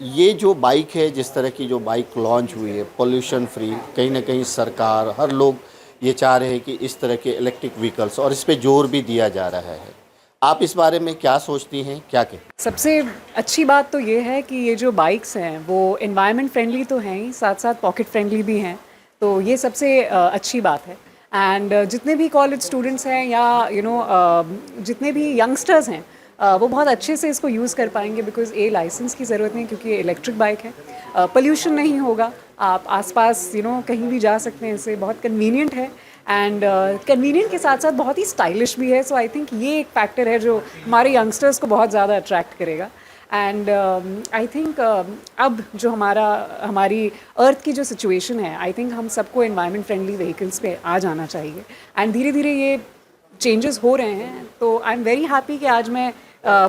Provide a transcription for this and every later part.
ये जो बाइक है, जिस तरह की जो बाइक लॉन्च हुई है पोल्यूशन फ्री, कहीं ना कहीं सरकार, हर लोग ये चाह रहे हैं कि इस तरह के इलेक्ट्रिक व्हीकल्स, और इस पे जोर भी दिया जा रहा है। आप इस बारे में क्या सोचती हैं, क्या कहें? सबसे अच्छी बात तो ये है कि ये जो बाइक्स हैं वो एनवायरनमेंट फ्रेंडली तो हैं ही, साथ साथ पॉकेट फ्रेंडली भी हैं। तो ये सबसे अच्छी बात है। एंड जितने भी कॉलेज स्टूडेंट्स हैं या जितने भी यंगस्टर्स हैं वो बहुत अच्छे से इसको यूज़ कर पाएंगे, बिकॉज लाइसेंस की ज़रूरत नहीं, क्योंकि ये इलेक्ट्रिक बाइक है। पोल्यूशन नहीं होगा, आप आसपास कहीं भी जा सकते हैं, इससे बहुत कन्वीनियंट है। एंड कन्वीनियंट के साथ साथ बहुत ही स्टाइलिश भी है। सो आई थिंक ये एक फैक्टर है जो हमारे यंगस्टर्स को बहुत ज़्यादा अट्रैक्ट करेगा। एंड आई थिंक अब जो हमारी अर्थ की जो सिचुएशन है, आई थिंक हम सबको एनवायरनमेंट फ्रेंडली व्हीकल्स पे आ जाना चाहिए। एंड धीरे धीरे ये चेंजेस हो रहे हैं। तो आई एम वेरी हैप्पी कि आज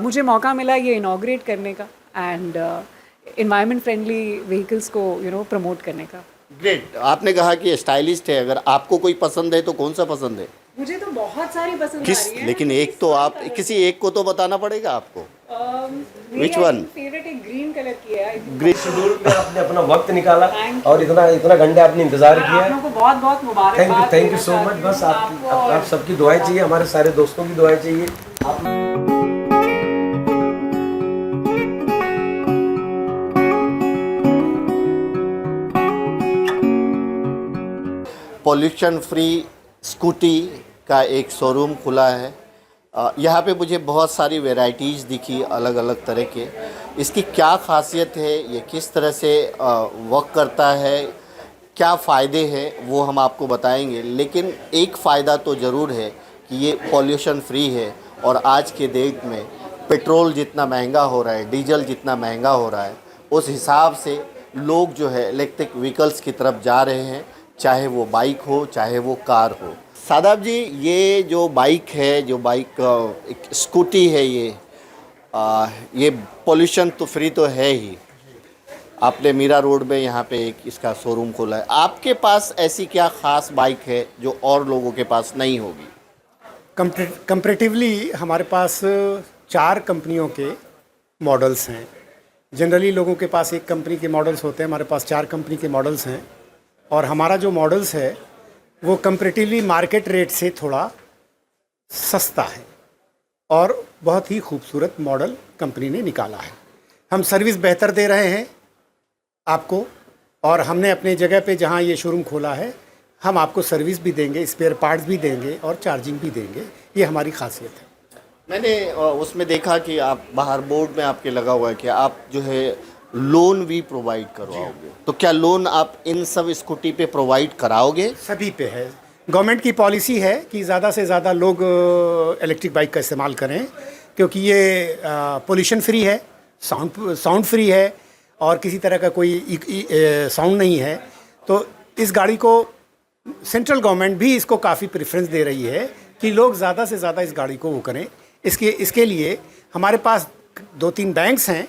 मुझे मौका मिला ये इनॉग्रेट करने का एंड एनवायरनमेंट फ्रेंडली व्हीकल्स को प्रमोट करने का। ग्रेट। आपने कहा कि स्टाइलिस्ट है, अगर आपको कोई पसंद है तो कौन सा पसंद है? मुझे तो बहुत सारी पसंद आ किस? रही है, लेकिन एक तो आप, किसी एक को तो बताना पड़ेगा आपको। Which one? फेवरेट एक ग्रीन कलर की है। ग्रेट। शेड्यूल में आपने अपना वक्त निकाला Thank और इतना घंटे आपने इंतजार किया। आप लोगों को बहुत बहुत मुबारकबाद। Thank you so much. बस आप सबकी दुआएं चाहिए, हमारे सारे दोस्तों की दुआएं चाहिए। आप पॉल्यूशन फ्री स्कूटी का एक शोरूम खुला है। यहाँ पे मुझे बहुत सारी वैरायटीज़ दिखी, अलग अलग तरह के। इसकी क्या खासियत है, ये किस तरह से वर्क करता है, क्या फ़ायदे हैं, वो हम आपको बताएंगे। लेकिन एक फ़ायदा तो ज़रूर है कि ये पॉल्यूशन फ्री है। और आज के डेट में पेट्रोल जितना महंगा हो रहा है, डीजल जितना महंगा हो रहा है, उस हिसाब से लोग जो है इलेक्ट्रिक व्हीकल्स की तरफ जा रहे हैं, चाहे वो बाइक हो, चाहे वो कार हो। सादाब जी, ये जो बाइक है, जो बाइक एक स्कूटी है, ये पॉल्यूशन तो फ्री तो है ही। आपने मीरा रोड में यहाँ पे एक इसका शोरूम खोला है। आपके पास ऐसी क्या ख़ास बाइक है जो और लोगों के पास नहीं होगी? कंपैरेटिवली हमारे पास 4 कंपनियों के मॉडल्स हैं। जनरली लोगों के पास एक कंपनी के मॉडल्स होते हैं, हमारे पास 4 कंपनी के मॉडल्स हैं। और हमारा जो मॉडल्स है वो कंपैरेटिवली मार्केट रेट से थोड़ा सस्ता है और बहुत ही खूबसूरत मॉडल कंपनी ने निकाला है। हम सर्विस बेहतर दे रहे हैं आपको, और हमने अपने जगह पे जहाँ ये शोरूम खोला है, हम आपको सर्विस भी देंगे, स्पेयर पार्ट्स भी देंगे और चार्जिंग भी देंगे। ये हमारी खासियत है। मैंने उसमें देखा कि आप बाहर बोर्ड में आपके लगा हुआ है कि आप जो है लोन भी प्रोवाइड करवाओगे। तो क्या लोन आप इन सब स्कूटी पे प्रोवाइड कराओगे? सभी पे है। गवर्नमेंट की पॉलिसी है कि ज़्यादा से ज़्यादा लोग इलेक्ट्रिक बाइक का इस्तेमाल करें, क्योंकि ये पोल्यूशन फ्री है, साउंड फ्री है और किसी तरह का कोई साउंड नहीं है। तो इस गाड़ी को सेंट्रल गवर्नमेंट भी इसको काफ़ी प्रेफरेंस दे रही है कि लोग ज़्यादा से ज़्यादा इस गाड़ी को वो करें। इसके लिए हमारे पास 2-3 बैंक्स हैं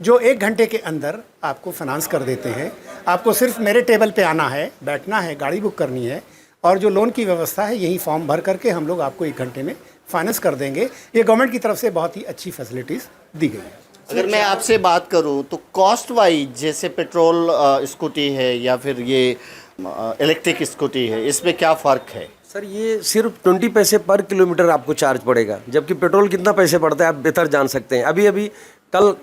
जो 1 घंटे के अंदर आपको फाइनेंस कर देते हैं। आपको सिर्फ मेरे टेबल पे आना है, बैठना है, गाड़ी बुक करनी है, और जो लोन की व्यवस्था है यही फॉर्म भर करके हम लोग आपको 1 घंटे में फाइनेंस कर देंगे। ये गवर्नमेंट की तरफ से बहुत ही अच्छी फैसिलिटीज़ दी गई है। अगर मैं आपसे बात करूं तो कॉस्ट वाइज, जैसे पेट्रोल स्कूटी है या फिर ये इलेक्ट्रिक स्कूटी है, इसमें क्या फ़र्क है? सर, ये सिर्फ 20 पैसे पर किलोमीटर आपको चार्ज पड़ेगा, जबकि पेट्रोल कितना पैसे पड़ता है आप बेहतर जान सकते हैं। अभी कल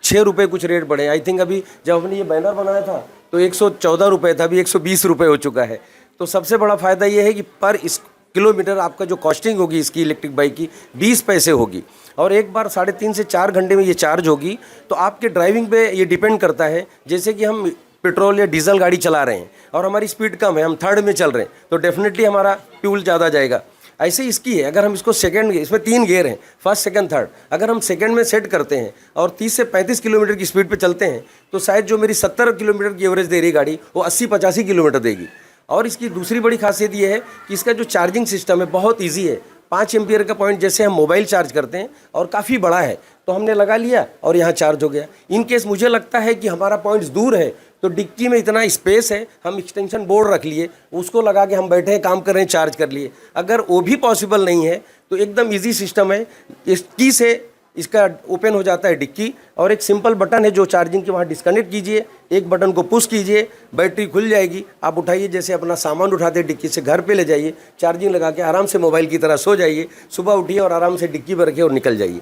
6 रुपये कुछ रेट बढ़े। आई थिंक अभी जब हमने ये बैनर बनाया था तो 114 रुपये था, अभी 120 रुपये हो चुका है। तो सबसे बड़ा फ़ायदा ये है कि पर इस किलोमीटर आपका जो कॉस्टिंग होगी इसकी इलेक्ट्रिक बाइक की 20 पैसे होगी, और एक बार 3.5 से 4 घंटे में ये चार्ज होगी। तो आपके ड्राइविंग पे ये डिपेंड करता है, जैसे कि हम पेट्रोल या डीजल गाड़ी चला रहे हैं और हमारी स्पीड कम है, हम 3rd में चल रहे हैं, तो डेफिनेटली हमारा फ्यूल ज़्यादा जाएगा। ऐसे इसकी है, अगर हम इसको सेकंड, इसमें 3 गियर हैं, फर्स्ट सेकंड थर्ड, अगर हम सेकंड में सेट करते हैं और 30 से 35 किलोमीटर की स्पीड पे चलते हैं तो शायद जो मेरी 70 किलोमीटर की एवरेज दे रही गाड़ी वो 80-85 किलोमीटर देगी। और इसकी दूसरी बड़ी खासियत ये है कि इसका जो चार्जिंग सिस्टम है बहुत ईजी है। 5 एम्पियर का पॉइंट जैसे हम मोबाइल चार्ज करते हैं, और काफ़ी बड़ा है, तो हमने लगा लिया और यहाँ चार्ज हो गया। इन केस मुझे लगता है कि हमारा पॉइंट्स दूर है तो डिक्की में इतना स्पेस है, हम एक्सटेंशन बोर्ड रख लिए, उसको लगा के हम बैठे हैं, काम कर रहे हैं, चार्ज कर लिए। अगर वो भी पॉसिबल नहीं है तो एकदम इजी सिस्टम है, इस की से इसका ओपन हो जाता है डिक्की, और एक सिंपल बटन है जो चार्जिंग के वहाँ डिस्कनेक्ट कीजिए, एक बटन को पुश कीजिए, बैटरी खुल जाएगी। आप उठाइए, जैसे अपना सामान उठाते डिक्की से घर पे ले जाइए, चार्जिंग लगा के आराम से मोबाइल की तरह सो जाइए, सुबह उठिए और आराम से डिक्की में रखिए और निकल जाइए।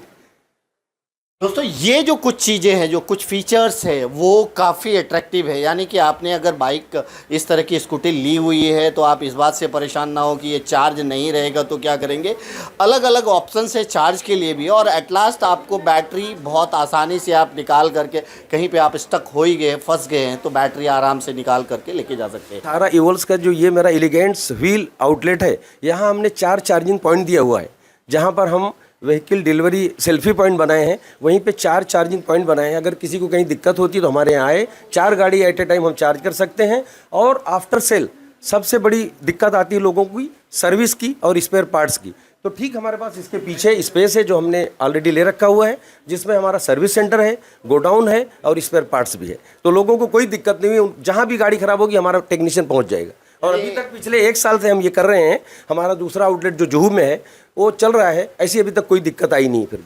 दोस्तों ये जो कुछ चीज़ें हैं, जो कुछ फीचर्स है, वो काफ़ी अट्रैक्टिव है। यानी कि आपने अगर बाइक इस तरह की स्कूटी ली हुई है तो आप इस बात से परेशान ना हो कि ये चार्ज नहीं रहेगा तो क्या करेंगे। अलग अलग ऑप्शंस है चार्ज के लिए भी, और एट लास्ट आपको बैटरी बहुत आसानी से आप निकाल करके, कहीं पे आप स्टक हो ही गए, फंस गए हैं, तो बैटरी आराम से निकाल करके लेके जा सकते हैं। टाटा इवोल्स का जो ये मेरा एलिगेंट्स व्हील आउटलेट है, यहाँ हमने 4 चार्जिंग पॉइंट दिया हुआ है, जहाँ पर हम व्हीकल डिलीवरी सेल्फी पॉइंट बनाए हैं, वहीं पे 4 चार्जिंग पॉइंट बनाए हैं। अगर किसी को कहीं दिक्कत होती है तो हमारे यहाँ आए, 4 गाड़ी एट ए टाइम हम चार्ज कर सकते हैं। और आफ्टर सेल सबसे बड़ी दिक्कत आती है लोगों की सर्विस की और स्पेयर पार्ट्स की, तो ठीक हमारे पास इसके पीछे स्पेस है जो हमने ऑलरेडी ले रखा हुआ है, जिसमें हमारा सर्विस सेंटर है, गोडाउन है और स्पेयर पार्ट्स भी है। तो लोगों को कोई दिक्कत नहीं हुई, जहाँ भी गाड़ी खराब होगी हमारा टेक्नीशियन पहुँच जाएगा। और अभी तक पिछले 1 साल से हम ये कर रहे हैं। हमारा दूसरा आउटलेट जो जुहू में है वो चल रहा है, ऐसी अभी तक कोई दिक्कत आई नहीं। फिर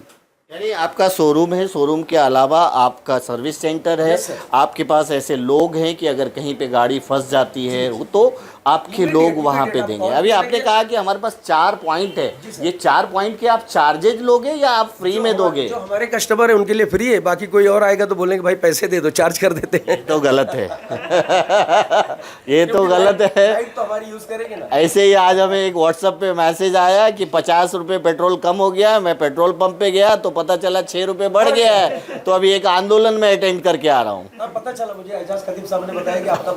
यानी आपका शोरूम है, शोरूम के अलावा आपका सर्विस सेंटर है, आपके पास ऐसे लोग हैं कि अगर कहीं पे गाड़ी फंस जाती है तो आपके लोग वहाँ पे देंगे। अभी आपने कहा कि हमारे पास 4 पॉइंट है, ये 4 पॉइंट के आप चार्जेज लोगे या आप फ्री में दोगे? जो हमारे कस्टमर है उनके लिए फ्री है, बाकी कोई और आएगा तो बोलेंगे भाई पैसे दे दो, चार्ज कर देते हैं। तो गलत है। ये तो गलत है। तो हमारी यूज करेंगे ना। ऐसे ही आज हमें एक व्हाट्सएप पे मैसेज आया कि 50 रुपये पेट्रोल कम हो गया। मैं पेट्रोल पंप पे गया तो पता चला 6 रुपये बढ़ गया है। तो अभी एक आंदोलन में अटेंड करके आ रहा हूँ। पता चला मुझे, एजाज खतीब साहब ने बताया कि आप तो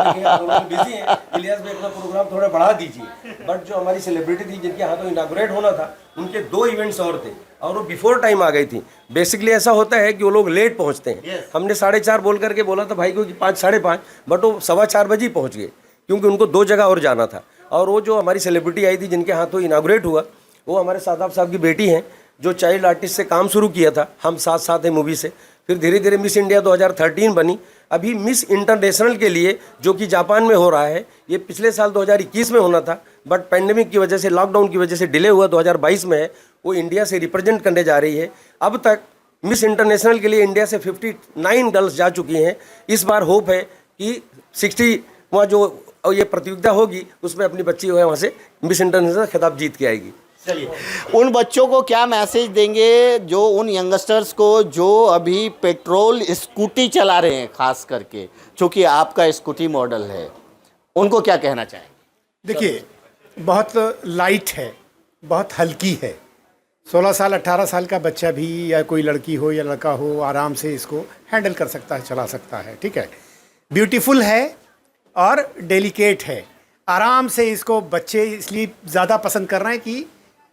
बिजी हैं, इलियास भाई अपना प्रोग्राम थोड़ा बढ़ा दीजिए। बट जो हमारी सेलिब्रिटी थी जिनके यहाँ तो इनागुरेट होना था, उनके 2 इवेंट्स और थे और वो बिफोर टाइम आ गई थी। बेसिकली ऐसा होता है कि वो लोग लेट पहुँचते हैं। हमने 4:30 बोल करके बोला था भाई को कि 5 साढ़े 5, बट वो 4:15 बजे ही पहुँच गए, क्योंकि उनको 2 जगह और जाना था। और वो जो हमारी सेलिब्रिटी आई थी जिनके हाथों इनागुरेट हुआ, वो हमारे सादाब साहब की बेटी हैं, जो चाइल्ड आर्टिस्ट से काम शुरू किया था। हम साथ साथ हैं मूवी से, फिर धीरे धीरे मिस इंडिया 2013 बनी। अभी मिस इंटरनेशनल के लिए जो कि जापान में हो रहा है, ये पिछले साल 2021 में होना था, बट पैंडेमिक की वजह से, लॉकडाउन की वजह से डिले हुआ, 2022 में है। वो इंडिया से रिप्रेजेंट करने जा रही है। अब तक मिस इंटरनेशनल के लिए इंडिया से 59 गर्ल्स जा चुकी हैं। इस बार होप है कि 60वां जो ये प्रतियोगिता होगी उसमें अपनी बच्ची जो है वहाँ से मिस इंटरनेशनल खिताब जीत के आएगी। चलिए, उन बच्चों को क्या मैसेज देंगे, जो उन यंगस्टर्स को जो अभी पेट्रोल स्कूटी चला रहे हैं, खास करके चूँकि आपका स्कूटी मॉडल है, उनको क्या कहना चाहेंगे? देखिए, बहुत लाइट है, बहुत हल्की है। 16 साल 18 साल का बच्चा भी या कोई लड़की हो या लड़का हो आराम से इसको हैंडल कर सकता है, चला सकता है। ठीक है, ब्यूटीफुल है और डेलिकेट है। आराम से इसको बच्चे इसलिए ज़्यादा पसंद कर रहे हैं कि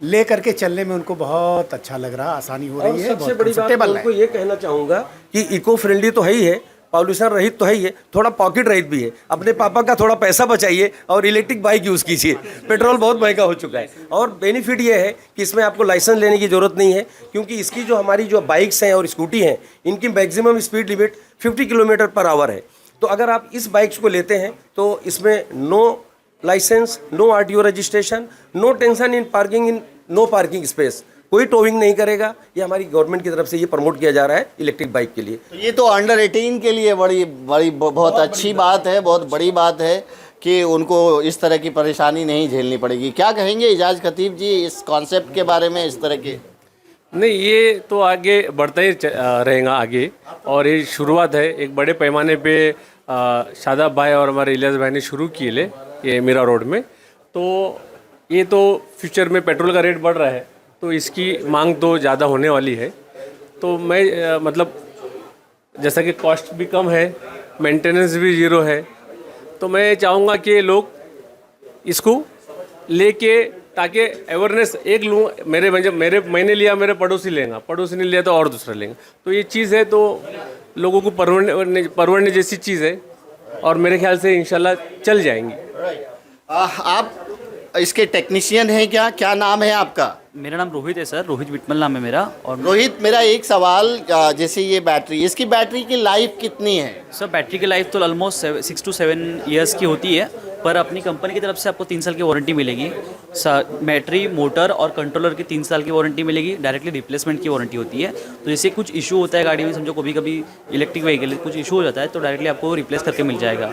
ले करके चलने में उनको बहुत अच्छा लग रहा है, आसानी हो रही है। सबसे बड़ी बात मैं उनको ये कहना चाहूँगा कि इको फ्रेंडली तो है ही है, पॉल्यूशन रहित तो है ही है, थोड़ा पॉकेट रहित भी है। अपने पापा का थोड़ा पैसा बचाइए और इलेक्ट्रिक बाइक यूज़ कीजिए। पेट्रोल बहुत महंगा हो चुका है। और बेनिफिट ये है कि इसमें आपको लाइसेंस लेने की ज़रूरत नहीं है, क्योंकि इसकी जो हमारी जो बाइक्स हैं और स्कूटी हैं, इनकी maximum speed limit 50 kilometre per hour है। तो अगर आप इस बाइक्स को लेते हैं तो इसमें no licence, no RTO registration, no tension in parking, in no parking space, कोई टोविंग नहीं करेगा। ये हमारी गवर्नमेंट की तरफ से ये प्रमोट किया जा रहा है इलेक्ट्रिक बाइक के लिए। ये तो अंडर 18 के लिए बहुत अच्छी बात है, बहुत बड़ी बात है कि उनको इस तरह की परेशानी नहीं झेलनी पड़ेगी। क्या कहेंगे एजाज खतीब जी इस कॉन्सेप्ट के बारे में, इस तरह के? नहीं, ये तो आगे बढ़ता ही रहेगा आगे, और ये शुरुआत है। एक बड़े पैमाने पे शादाब भाई और हमारे इलियास भाई ने शुरू किए ले ये मीरा रोड में। तो ये तो फ्यूचर में पेट्रोल का रेट बढ़ रहा है तो इसकी मांग तो ज़्यादा होने वाली है। तो मैं मतलब जैसा कि कॉस्ट भी कम है, मेंटेनेंस भी ज़ीरो है, तो मैं चाहूँगा कि लोग इसको लेके, ताकि अवेयरनेस एक लूँ। मैंने लिया, मेरे पड़ोसी लेंगे, पड़ोसी ने लिया तो और दूसरा लेंगे। तो ये चीज़ है, तो लोगों को परवड़ने जैसी चीज़ है, और मेरे ख्याल से इंशाल्लाह चल जाएंगी। आप इसके टेक्नीशियन हैं क्या? क्या नाम है आपका? मेरा नाम रोहित है सर, रोहित विटमल नाम है मेरा। और रोहित, मेरा एक सवाल, जैसे ये बैटरी, इसकी बैटरी की लाइफ कितनी है? सर बैटरी की लाइफ तो ऑलमोस्ट 6 to 7 ईयर्स की होती है, पर अपनी कंपनी की तरफ से आपको 3 साल की वारंटी मिलेगी। बैटरी, मोटर और कंट्रोलर की 3 साल की वारंटी मिलेगी। डायरेक्टली रिप्लेसमेंट की वारंटी होती है। तो जैसे कुछ इशू होता है गाड़ी में, समझो कभी कभी इलेक्ट्रिक व्हीकल कुछ इशू हो जाता है तो डायरेक्टली आपको रिप्लेस करके मिल जाएगा।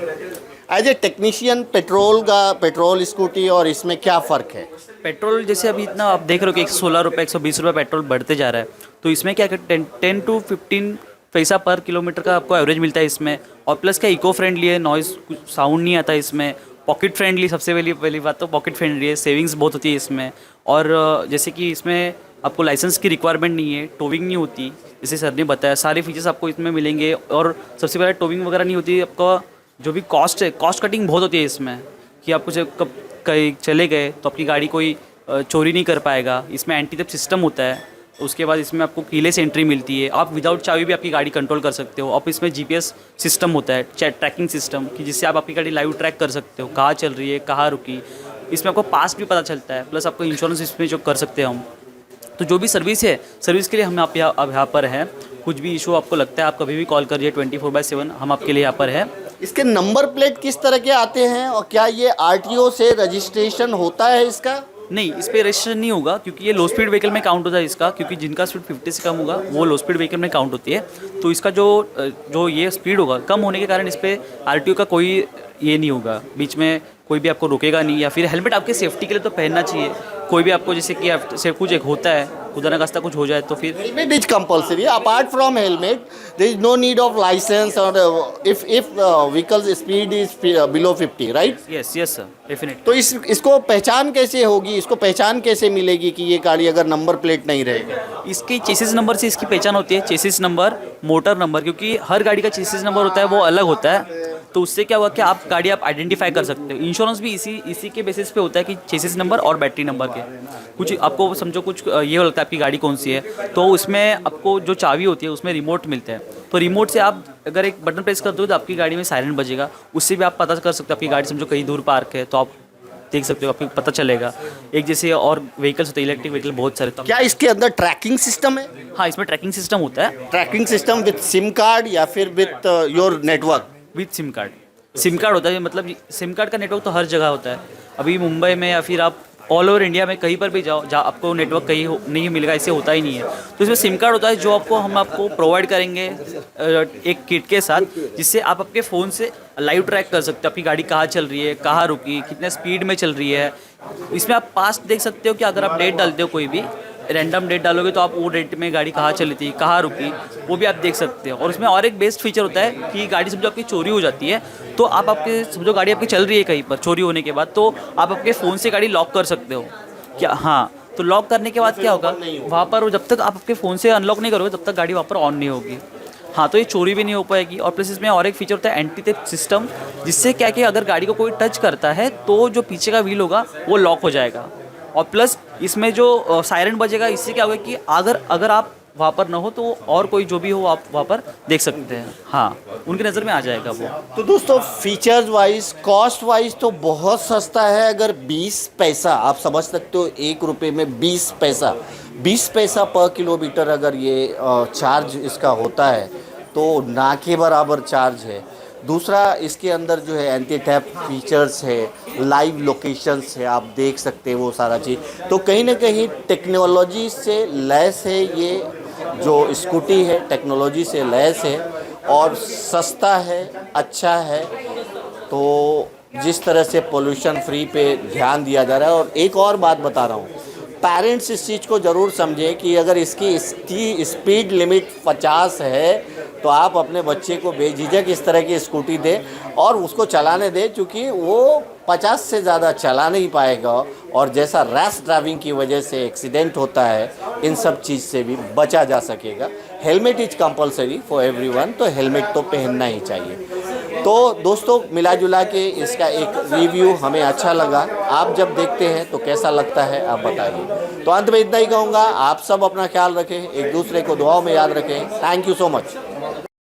As a technician petrol scooty और इसमें क्या फ़र्क है? पेट्रोल जैसे अभी इतना आप देख रहे हो कि 116 रुपये 120 रुपये पेट्रोल बढ़ते जा रहा है, तो इसमें क्या 10 to 15 पैसा पर किलोमीटर का आपको एवरेज मिलता है इसमें। और प्लस क्या इको फ्रेंडली है, नॉइज़ कुछ साउंड नहीं आता इसमें। पॉकेट फ्रेंडली, सबसे पहली बात तो पॉकेट फ्रेंडली है, सेविंग्स बहुत होती है इसमें। और जैसे कि इसमें आपको लाइसेंस की रिक्वायरमेंट नहीं है, टोविंग नहीं होती, जैसे सर ने बताया सारे फीचर्स आपको इसमें मिलेंगे। और सबसे पहले टोविंग वगैरह नहीं होती। आपका जो भी कॉस्ट है, कॉस्ट कटिंग बहुत होती है इसमें, कि आपको जब कब कहीं चले गए तो आपकी गाड़ी कोई चोरी नहीं कर पाएगा। इसमें एंटी थेफ्ट सिस्टम होता है। उसके बाद इसमें आपको कीलेस एंट्री मिलती है, आप विदाउट चाबी भी आपकी गाड़ी कंट्रोल कर सकते हो। अब इसमें जीपीएस सिस्टम होता है, ट्रैकिंग सिस्टम, कि जिससे आप आपकी गाड़ी लाइव ट्रैक कर सकते हो, कहाँ चल रही है, कहाँ रुकी। इसमें आपको पास्ट भी पता चलता है, प्लस आपको इंश्योरेंस इसमें जो कर सकते हैं हम। तो जो भी सर्विस है, सर्विस के लिए हम आप यहाँ पर हैं। कुछ भी इशू आपको लगता है आप कभी भी कॉल करिए, 24/7 हम आपके लिए यहाँ पर हैं। इसके नंबर प्लेट किस तरह के आते हैं और क्या ये आरटीओ से रजिस्ट्रेशन होता है इसका? नहीं, इस पे रजिस्ट्रेशन नहीं होगा क्योंकि ये लो स्पीड व्हीकल में काउंट होता है इसका, क्योंकि जिनका स्पीड 50 से कम होगा वो लो स्पीड व्हीकल में काउंट होती है। तो इसका जो ये स्पीड होगा कम होने के कारण इस पर आरटीओ का कोई ये नहीं होगा, बीच में कोई भी आपको रोकेगा नहीं। या फिर हेलमेट आपके सेफ्टी के लिए तो पहनना चाहिए। कोई भी आपको जैसे कि से कुछ एक होता है, खुदा न खास्ता कुछ हो जाए तो फिर Helmet is compulsory. Apart from helmet, there is no need of license or if vehicle's speed is below 50, right? Yes sir, definite. तो इसको पहचान कैसे होगी? इसको पहचान कैसे मिलेगी कि ये गाड़ी अगर नंबर प्लेट नहीं रहेगा? इसकी चेसिस नंबर से इसकी पहचान होती है। चेसिस नंबर, मोटर नंबर, क्योंकि हर गाड़ी का चेसिस नंबर होता है वो अलग होता है। तो उससे क्या हुआ कि आप गाड़ी आप आइडेंटिफाई कर सकते हो। इंश्योरेंस भी इसी के बेसिस पे होता है कि चेसिस नंबर और बैटरी नंबर के कुछ आपको समझो कुछ ये लगता है आपकी गाड़ी कौन सी है, तो उसमें आपको जो चाबी होती है उसमें रिमोट मिलता है। तो रिमोट से आप अगर एक बटन प्रेस कर दो तो आपकी गाड़ी में सायरन बजेगा। उससे भी आप पता कर सकते हो आपकी गाड़ी समझो कहीं दूर पार्क है तो आप देख सकते हो, आपको पता चलेगा। एक जैसे और व्हीकल्स होते हैं, इलेक्ट्रिक व्हीकल बहुत सारे। क्या इसके अंदर ट्रैकिंग सिस्टम है? हाँ, इसमें ट्रैकिंग सिस्टम होता है। Tracking system with SIM card या फिर with your network? With SIM card. SIM card होता है, मतलब सिम कार्ड का नेटवर्क तो हर जगह होता है। अभी मुंबई में या फिर आप ऑल ओवर इंडिया में कहीं पर भी जाओ जहाँ आपको नेटवर्क कहीं नहीं मिलेगा, ऐसे होता ही नहीं है। तो इसमें सिम कार्ड होता है जो हम आपको प्रोवाइड करेंगे एक किट के साथ, जिससे आप आपके फ़ोन से लाइव ट्रैक कर सकते हो आपकी गाड़ी कहाँ चल रही है, कहाँ रुकी, कितने स्पीड में चल रही है। इसमें आप पास्ट देख सकते हो कि अगर आप डेट डालते हो, कोई भी रैंडम डेट डालोगे तो आप वो डेट में गाड़ी कहाँ चली थी, कहाँ रुकी, वो भी आप देख सकते हो। और इसमें और एक बेस्ट फीचर होता है कि गाड़ी समझो आपकी चोरी हो जाती है तो आप आपके समझो गाड़ी आपकी चल रही है कहीं पर चोरी होने के बाद, तो आप आपके फ़ोन से गाड़ी लॉक कर सकते हो क्या। हाँ, तो लॉक करने के बाद क्या होगा, वहाँ पर जब तक आप आपके फ़ोन से अनलॉक नहीं करोगे तब तक गाड़ी वहाँ पर ऑन नहीं होगी। हाँ, तो ये चोरी भी नहीं हो पाएगी। और प्लस इसमें और एक फीचर होता है एंटी थेफ्ट सिस्टम, जिससे क्या कि अगर गाड़ी को कोई टच करता है तो जो पीछे का व्हील होगा वो लॉक हो जाएगा। और प्लस इसमें जो सायरन बजेगा, इससे क्या होगा कि अगर आप वहाँ पर ना हो तो और कोई जो भी हो आप वहाँ पर देख सकते हैं। हाँ, उनकी नज़र में आ जाएगा वो। तो दोस्तों फीचर्स वाइज, कॉस्ट वाइज तो बहुत सस्ता है। अगर 20 पैसा आप समझ सकते हो, 1 रुपये में 20 पैसा पर किलोमीटर अगर ये चार्ज इसका होता है तो ना के बराबर चार्ज है। दूसरा, इसके अंदर जो है एंटी थेफ्ट फीचर्स है, लाइव लोकेशंस है, आप देख सकते हैं वो सारा चीज़। तो कहीं ना कहीं टेक्नोलॉजी से लैस है ये जो स्कूटी है, टेक्नोलॉजी से लैस है और सस्ता है, अच्छा है। तो जिस तरह से पोल्यूशन फ्री पे ध्यान दिया जा रहा है। और एक और बात बता रहा हूँ, पेरेंट्स इस चीज़ को ज़रूर समझें कि अगर इसकी स्पीड लिमिट 50 है तो आप अपने बच्चे को बेझिझक इस तरह की स्कूटी दें और उसको चलाने दें, क्योंकि वो 50 से ज़्यादा चला नहीं पाएगा। और जैसा रैश ड्राइविंग की वजह से एक्सीडेंट होता है, इन सब चीज़ से भी बचा जा सकेगा। Helmet is compulsory for everyone, तो हेलमेट तो पहनना ही चाहिए। तो दोस्तों, मिला जुला के इसका एक रिव्यू हमें अच्छा लगा। आप जब देखते हैं तो कैसा लगता है आप बताइए। तो अंत में इतना ही कहूँगा, आप सब अपना ख्याल रखें, एक दूसरे को दुआओं में याद रखें। Thank you so much.